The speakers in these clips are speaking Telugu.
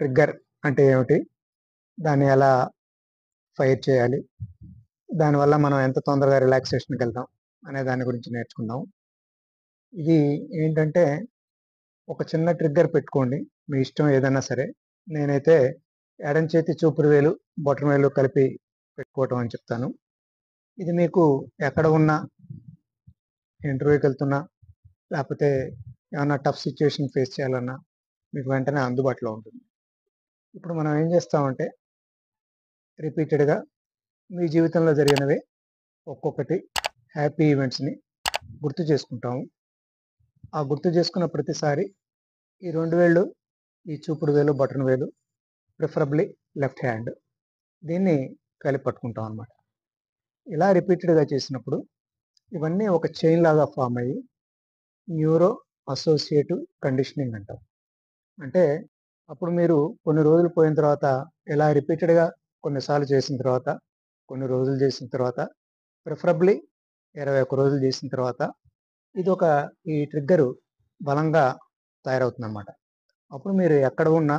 ట్రిగ్గర్ అంటే ఏమిటి? దాన్ని ఎలా ఫైర్ చేయాలి? దానివల్ల మనం ఎంత తొందరగా రిలాక్సేషన్‌కెళ్తాం అనే దాని గురించి నేర్చుకుందాం. ఇది ఏంటంటే ఒక చిన్న ట్రిగ్గర్ పెట్టుకోండి. మీ ఇష్టం ఏదైనా సరే. నేనైతే ఎడమ చేతి చూపుడు వేలు, బొటన వేలు కలిపి పెట్టుకోవటం అని చెప్తాను. ఇది మీకు ఎక్కడ ఉన్నా, ఇంటర్వ్యూకెళ్తున్నా, లేకపోతే ఏమన్నా టఫ్ సిట్యుయేషన్ ఫేస్ చేయాలన్నా మీకు వెంటనే అందుబాటులో ఉంటుంది. ఇప్పుడు మనం ఏం చేస్తామంటే రిపీటెడ్‌గా మీ జీవితంలో జరిగినవి ఒక్కొక్కటి హ్యాపీ ఈవెంట్స్‌ని గుర్తు చేసుకుంటాము. ఆ గుర్తు చేసుకున్న ప్రతిసారి ఈ 2 వేళ్ళు, ఈ చూపుడు వేలు, బొటన వేలు ప్రిఫరబ్లీ లెఫ్ట్ హ్యాండ్ దీన్ని కలిపి పట్టుకుంటాం అన్నమాట. ఇలా రిపీటెడ్‌గా చేసినప్పుడు ఇవన్నీ ఒక చైన్ లాగా ఫార్మ్ అయ్యి న్యూరో అసోసియేటివ్ కండిషనింగ్ అంటాం. అంటే అప్పుడు మీరు కొన్ని రోజులు పోయిన తర్వాత ఇలా రిపీటెడ్‌గా కొన్నిసార్లు చేసిన తర్వాత, కొన్ని రోజులు చేసిన తర్వాత ప్రిఫరబ్లీ 21 రోజులు చేసిన తర్వాత ఇదొక ఈ ట్రిగ్గరు బలంగా తయారవుతుందన్నమాట. అప్పుడు మీరు ఎక్కడ ఉన్నా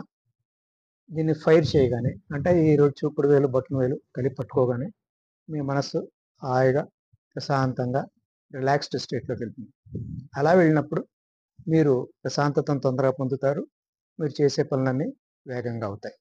దీన్ని ఫైర్ చేయగానే అంటే ఈ చూపుడు వేలు, బొటన వేలు కలిపి పట్టుకోగానే మీ మనస్సు హాయిగా, ప్రశాంతంగా, రిలాక్స్డ్ స్టేట్‌లోకి వెళ్తుంది. అలా వెళ్ళినప్పుడు మీరు ప్రశాంతతను తొందరగా పొందుతారు. మీరు చేసే పనులన్నీ వేగంగా అవుతాయి.